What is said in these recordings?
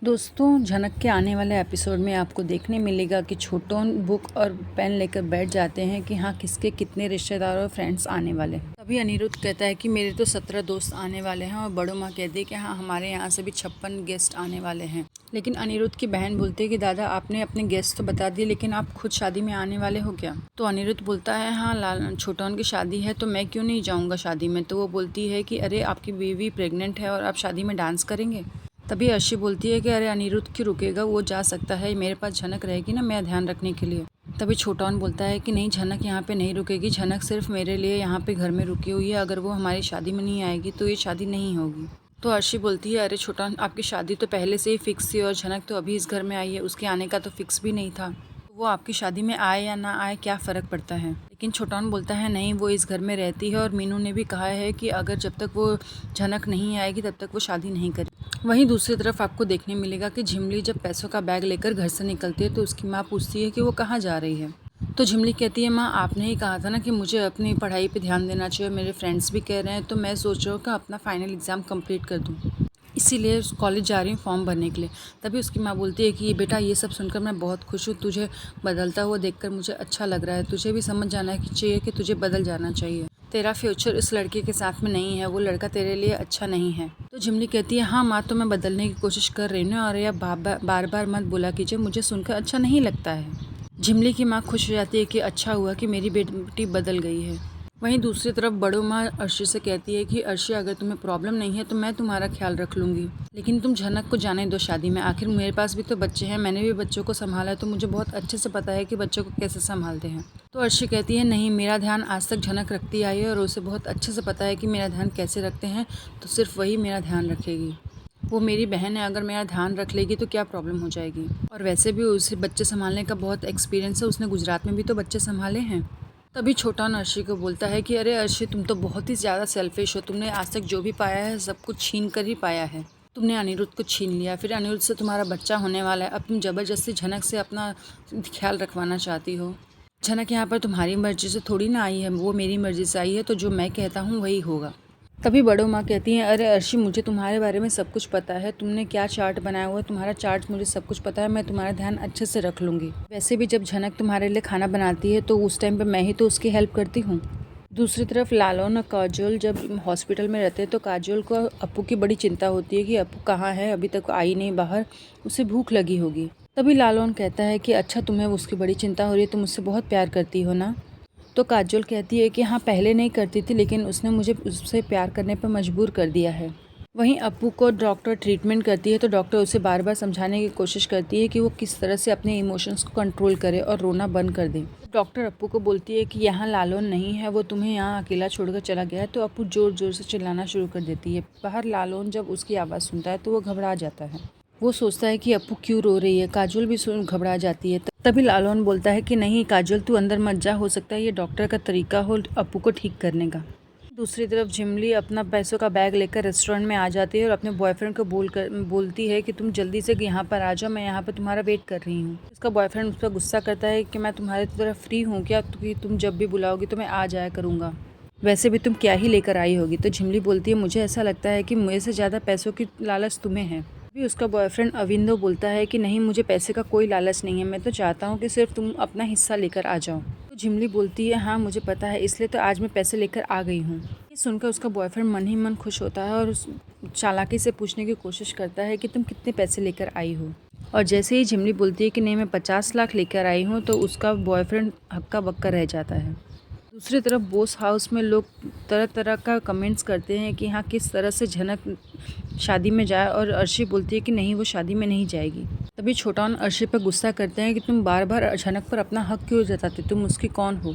दोस्तों, झनक के आने वाले एपिसोड में आपको देखने मिलेगा कि छोटोन बुक और पेन लेकर बैठ जाते हैं कि हाँ किसके कितने रिश्तेदार और फ्रेंड्स आने वाले हैं। तभी अनिरुद्ध कहता है कि मेरे तो 17 दोस्त आने वाले हैं और बड़ो माँ कहती है कि हाँ हमारे यहाँ से भी 56 गेस्ट आने वाले हैं। लेकिन अनिरुद्ध की बहन बोलती है कि दादा आपने अपने गेस्ट तो बता दिए लेकिन आप खुद शादी में आने वाले हो क्या। तो अनिरुद्ध बोलता है हाँ छोटोन की शादी है तो मैं क्यों नहीं जाऊँगा शादी में। तो वो बोलती है कि अरे आपकी बीवी प्रेग्नेंट है और आप शादी में डांस करेंगे। तभी अर्शी बोलती है कि अरे अनिरुद्ध क्यों रुकेगा, वो जा सकता है, मेरे पास झनक रहेगी ना मेरा ध्यान रखने के लिए। तभी छोटान बोलता है कि नहीं झनक यहाँ पे नहीं रुकेगी, झनक सिर्फ मेरे लिए यहाँ पे घर में रुकी हुई है, अगर वो हमारी शादी में नहीं आएगी तो ये शादी नहीं होगी। तो अर्शी बोलती है अरे छोटान आपकी शादी तो पहले से ही फिक्स थी और झनक तो अभी इस घर में आई है, उसके आने का तो फिक्स भी नहीं था। वो आपकी शादी में आए या ना आए क्या फ़र्क पड़ता है। लेकिन छोटान बोलता है नहीं वो इस घर में रहती है और मीनू ने भी कहा है कि अगर जब तक वो झनक नहीं आएगी तब तक वो शादी नहीं करेगी। वहीं दूसरी तरफ आपको देखने मिलेगा कि झिमली जब पैसों का बैग लेकर घर से निकलती है तो उसकी माँ पूछती है कि वो कहाँ जा रही है। तो झिमली कहती है माँ आपने ही कहा था ना कि मुझे अपनी पढ़ाई पे ध्यान देना चाहिए, मेरे फ्रेंड्स भी कह रहे हैं तो मैं सोच रहा हूँ कि अपना फाइनल एग्ज़ाम कंप्लीट कर दूँ, इसीलिए कॉलेज जा रही हूँ फॉर्म भरने के लिए। तभी उसकी माँ बोलती है कि बेटा ये सब सुनकर मैं बहुत खुश हूँ, तुझे बदलता हुआ देखकर मुझे अच्छा लग रहा है, तुझे भी समझ जाना चाहिए कि तुझे बदल जाना चाहिए, तेरा फ्यूचर इस लड़के के साथ में नहीं है, वो लड़का तेरे लिए अच्छा नहीं है। तो झिमली कहती है हाँ माँ तो मैं बदलने की कोशिश कर रही हूँ और यह बार बार मत बोला कीजिए, मुझे सुनकर अच्छा नहीं लगता है। झिमली की माँ खुश हो जाती है कि अच्छा हुआ कि मेरी बेटी बदल गई है। वहीं दूसरी तरफ बड़ो माँ अर्शी से कहती है कि अर्शी अगर तुम्हें प्रॉब्लम नहीं है तो मैं तुम्हारा ख्याल रख लूँगी, लेकिन तुम झनक को जाने दो शादी में, आखिर मेरे पास भी तो बच्चे हैं, मैंने भी बच्चों को संभाला है तो मुझे बहुत अच्छे से पता है कि बच्चों को कैसे संभालते हैं। तो अर्शी कहती है नहीं मेरा ध्यान आज तक झनक रखती आई है और उसे बहुत अच्छे से पता है कि मेरा ध्यान कैसे रखते हैं, तो सिर्फ वही मेरा ध्यान रखेगी। वो मेरी बहन है, अगर मेरा ध्यान रख लेगी तो क्या प्रॉब्लम हो जाएगी। और वैसे भी उसे बच्चे संभालने का बहुत एक्सपीरियंस है, उसने गुजरात में भी तो बच्चे संभाले हैं। तभी छोटान अर्शी को बोलता है कि अरे अर्शी तुम तो बहुत ही ज़्यादा सेल्फिश हो, तुमने आज तक जो भी पाया है सब कुछ छीन कर ही पाया है, तुमने अनिरुद्ध को छीन लिया, फिर अनिरुद्ध से तुम्हारा बच्चा होने वाला है, अब तुम ज़बरदस्ती झनक से अपना ख्याल रखवाना चाहती हो। झनक यहाँ पर तुम्हारी मर्ज़ी से थोड़ी ना आई है, वो मेरी मर्ज़ी से आई है, तो जो मैं कहता हूँ वही होगा। तभी बड़ो माँ कहती हैं अरे अर्शी मुझे तुम्हारे बारे में सब कुछ पता है, तुमने क्या चार्ट बनाया हुआ है, तुम्हारा चार्ट मुझे सब कुछ पता है, मैं तुम्हारा ध्यान अच्छे से रख लूँगी। वैसे भी जब झनक तुम्हारे लिए खाना बनाती है तो उस टाइम पे मैं ही तो उसकी हेल्प करती हूँ। दूसरी तरफ लालन और काजोल जब हॉस्पिटल में रहते हैं तो काजोल को अप्पू की बड़ी चिंता होती है कि अप्पू कहाँ है, अभी तक आई नहीं बाहर, उसे भूख लगी होगी। तभी लालन कहता है कि अच्छा तुम्हें उसकी बड़ी चिंता हो रही है, तुम उससे बहुत प्यार करती हो ना। तो काजोल कहती है कि हाँ पहले नहीं करती थी लेकिन उसने मुझे उससे प्यार करने पर मजबूर कर दिया है। वहीं अप्पू को डॉक्टर ट्रीटमेंट करती है तो डॉक्टर उसे बार बार समझाने की कोशिश करती है कि वो किस तरह से अपने इमोशंस को कंट्रोल करे और रोना बंद कर दे। डॉक्टर अप्पू को बोलती है कि यहाँ लालन नहीं है, वो तुम्हें यहाँ अकेला छोड़कर चला गया है। तो अप्पू ज़ोर ज़ोर से चिल्लाना शुरू कर देती है। बाहर लालन जब उसकी आवाज़ सुनता है तो वो घबरा जाता है, वो सोचता है कि अप्पू क्यों रो रही है। काजोल भी घबरा जाती है। तभी लालन बोलता है कि नहीं काजोल तू अंदर मत जा, हो सकता है ये डॉक्टर का तरीका हो अप्पू को ठीक करने का। दूसरी तरफ झिमली अपना पैसों का बैग लेकर रेस्टोरेंट में आ जाती है और अपने बॉयफ्रेंड को बोलती है कि तुम जल्दी से यहाँ पर आ जाओ, मैं यहाँ पर तुम्हारा वेट कर रही हूँ। उसका बॉयफ्रेंड उस पर गुस्सा करता है कि मैं तुम्हारी तरफ फ्री हूँ क्या, कि तुम जब भी बुलाओगी तो मैं आ जाया करूँगा, वैसे भी तुम क्या ही लेकर आई होगी। तो झिमली बोलती है मुझे ऐसा लगता है कि मुझे से ज़्यादा पैसों की लालच तुम्हें है। भी उसका बॉयफ्रेंड अविंदो बोलता है कि नहीं मुझे पैसे का कोई लालच नहीं है, मैं तो चाहता हूँ कि सिर्फ तुम अपना हिस्सा लेकर आ जाओ। तो झिमली बोलती है हाँ मुझे पता है, इसलिए तो आज मैं पैसे लेकर आ गई हूँ। ये सुनकर उसका बॉयफ्रेंड मन ही मन खुश होता है और उस चालाकी से पूछने की कोशिश करता है कि तुम कितने पैसे लेकर आई हो। और जैसे ही झिमली बोलती है कि नहीं मैं 50 लाख लेकर आई हूँ तो उसका बॉयफ्रेंड हक्का बक्का रह जाता है। दूसरी तरफ बोस हाउस में लोग तरह तरह का कमेंट्स करते हैं कि हाँ किस तरह से झनक शादी में जाए और अर्शी बोलती है कि नहीं वो शादी में नहीं जाएगी। तभी छोटान अर्शी पर गुस्सा करते हैं कि तुम बार बार झनक पर अपना हक क्यों जताते, तुम उसकी कौन हो,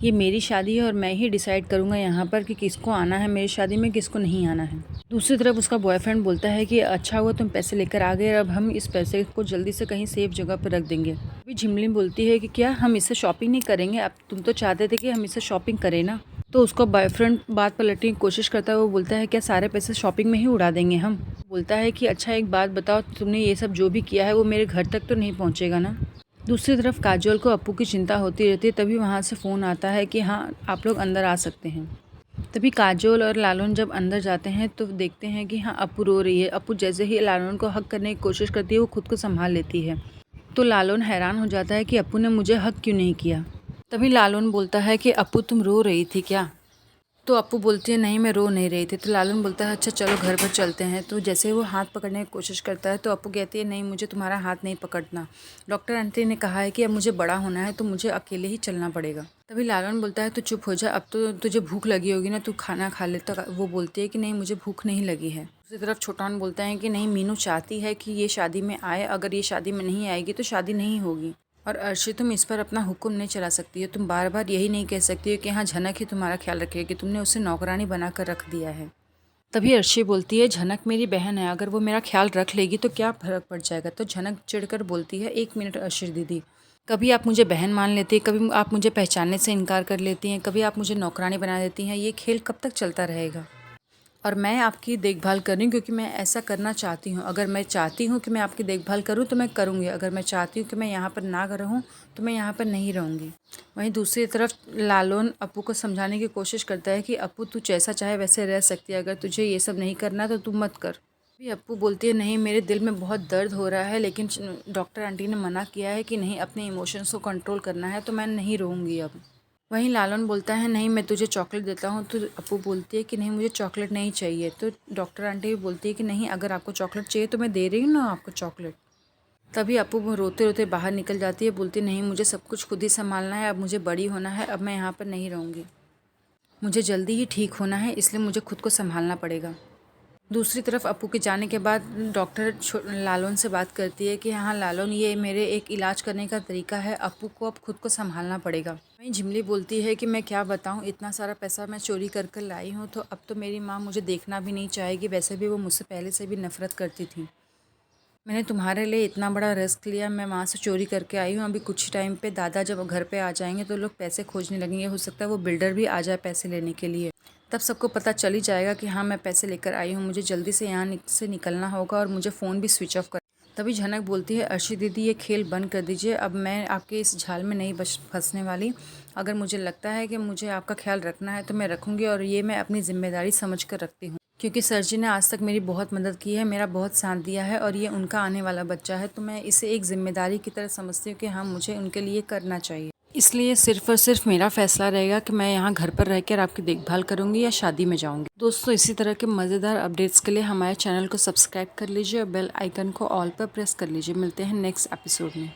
ये मेरी शादी है और मैं ही डिसाइड करूँगा यहाँ पर कि किसको आना है मेरी शादी में, किसको नहीं आना है। दूसरी तरफ उसका बॉयफ्रेंड बोलता है कि अच्छा हुआ तुम पैसे लेकर आ गए, अब हम इस पैसे को जल्दी से कहीं सेफ जगह पर रख देंगे। अभी झिमली बोलती है कि क्या हम इससे शॉपिंग नहीं करेंगे, अब तुम तो चाहते थे कि हम इससे शॉपिंग करें ना। तो उसका बॉयफ्रेंड बात पलटने की कोशिश करता है, वो बोलता है क्या सारे पैसे शॉपिंग में ही उड़ा देंगे हम। बोलता है कि अच्छा एक बात बताओ, तुमने ये सब जो भी किया है वो मेरे घर तक तो नहीं पहुँचेगा ना। दूसरी तरफ काजोल को अप्पू की चिंता होती रहती है। तभी वहाँ से फ़ोन आता है कि हाँ आप लोग अंदर आ सकते हैं। तभी काजोल और लालन जब अंदर जाते हैं तो देखते हैं कि हाँ अप्पू रो रही है। अप्पू जैसे ही लालन को हग करने की कोशिश करती है वो खुद को संभाल लेती है। तो लालन हैरान हो जाता है कि अप्पू ने मुझे हग क्यों नहीं किया। तभी लालन बोलता है कि अप्पू तुम रो रही थी क्या। तो अप्पू बोलती है नहीं मैं रो नहीं रही थी। तो लालन बोलता है अच्छा चलो घर पर चलते हैं। तो जैसे वो हाथ पकड़ने की कोशिश करता है तो अप्पू कहती है नहीं मुझे तुम्हारा हाथ नहीं पकड़ना, डॉक्टर आंटी ने कहा है कि अब मुझे बड़ा होना है तो मुझे अकेले ही चलना पड़ेगा। तभी लालन बोलता है तो चुप हो जा, अब तो तुझे भूख लगी होगी ना, तू खाना खा ले। तो वो बोलती है कि नहीं मुझे भूख नहीं लगी है। दूसरी तरफ छोटान बोलता है कि नहीं मीनू चाहती है कि ये शादी में आए, अगर ये शादी में नहीं आएगी तो शादी नहीं होगी। और अर्शी तुम इस पर अपना हुक्म नहीं चला सकती हो, तुम बार बार यही नहीं कह सकती हो कि हाँ झनक ही तुम्हारा ख्याल रखेगी, तुमने उसे नौकरानी बनाकर रख दिया है। तभी अर्शी बोलती है झनक मेरी बहन है, अगर वो मेरा ख्याल रख लेगी तो क्या फ़र्क पड़ जाएगा। तो झनक चिढ़कर बोलती है एक मिनट अर्शी दीदी, कभी आप मुझे बहन मान लेती है, कभी आप मुझे पहचानने से इनकार कर लेती हैं, कभी आप मुझे नौकरानी बना देती हैं, ये खेल कब तक चलता रहेगा। और मैं आपकी देखभाल कर रही हूँ क्योंकि मैं ऐसा करना चाहती हूँ। अगर मैं चाहती हूँ कि मैं आपकी देखभाल करूँ तो मैं करूँगी, अगर मैं चाहती हूँ कि मैं यहाँ पर ना रहूँ तो मैं यहाँ पर नहीं रहूँगी। वहीं दूसरी तरफ लालन अप्पू को समझाने की कोशिश करता है कि अप्पू तू जैसा चाहे वैसे रह सकती है, अगर तुझे ये सब नहीं करना तो तू मत कर। अभी अप्पू बोलती है नहीं मेरे दिल में बहुत दर्द हो रहा है, लेकिन डॉक्टर आंटी ने मना किया है कि नहीं अपने इमोशंस को कंट्रोल करना है, तो मैं नहीं रहूँगी अब। वहीं लालन बोलता है नहीं मैं तुझे चॉकलेट देता हूँ। तो अप्पू बोलती है कि नहीं मुझे चॉकलेट नहीं चाहिए। तो डॉक्टर आंटी भी बोलती है कि नहीं अगर आपको चॉकलेट चाहिए तो मैं दे रही हूँ ना आपको चॉकलेट। तभी अप्पू वो रोते रोते बाहर निकल जाती है, बोलती नहीं मुझे सब कुछ खुद ही संभालना है, अब मुझे बड़ी होना है, अब मैं यहाँ पर नहीं रहूँगी, मुझे जल्दी ही ठीक होना है, इसलिए मुझे खुद को संभालना पड़ेगा। दूसरी तरफ अप्पू के जाने के बाद डॉक्टर लालन से बात करती है कि हाँ लालन ये मेरे एक इलाज करने का तरीका है, अप्पू को अब खुद को संभालना पड़ेगा। वहीं झिमली बोलती है कि मैं क्या बताऊँ, इतना सारा पैसा मैं चोरी कर कर लाई हूँ तो अब तो मेरी माँ मुझे देखना भी नहीं चाहेगी, वैसे भी वो मुझसे पहले से भी नफरत करती थी। मैंने तुम्हारे लिए इतना बड़ा रिस्क लिया, मैं वहाँ से चोरी करके आई हूँ, अभी कुछ टाइम पे दादा जब घर पे आ जाएंगे तो लोग पैसे खोजने लगेंगे, हो सकता है वो बिल्डर भी आ जाए पैसे लेने के लिए। तब सबको पता चल ही जाएगा कि हाँ मैं पैसे लेकर आई हूँ, मुझे जल्दी से यहाँ से निकलना होगा और मुझे फ़ोन भी स्विच ऑफ कर। तभी झनक बोलती है अर्शी दीदी ये खेल बंद कर दीजिए, अब मैं आपके इस झाल में नहीं फंसने वाली। अगर मुझे लगता है कि मुझे आपका ख्याल रखना है तो मैं रखूँगी, और ये मैं अपनी जिम्मेदारी समझ कर रखती हूँ, क्योंकि सर जी ने आज तक मेरी बहुत मदद की है, मेरा बहुत साथ दिया है और ये उनका आने वाला बच्चा है, तो मैं इसे एक जिम्मेदारी की तरह समझती हूँ कि हाँ मुझे उनके लिए करना चाहिए। इसलिए सिर्फ़ और सिर्फ मेरा फ़ैसला रहेगा कि मैं यहाँ घर पर रहकर आपकी देखभाल करूँगी या शादी में जाऊँगी। दोस्तों इसी तरह के मज़ेदार अपडेट्स के लिए हमारे चैनल को सब्सक्राइब कर लीजिए और बेल आइकन को ऑल पर प्रेस कर लीजिए। मिलते हैं नेक्स्ट एपिसोड में।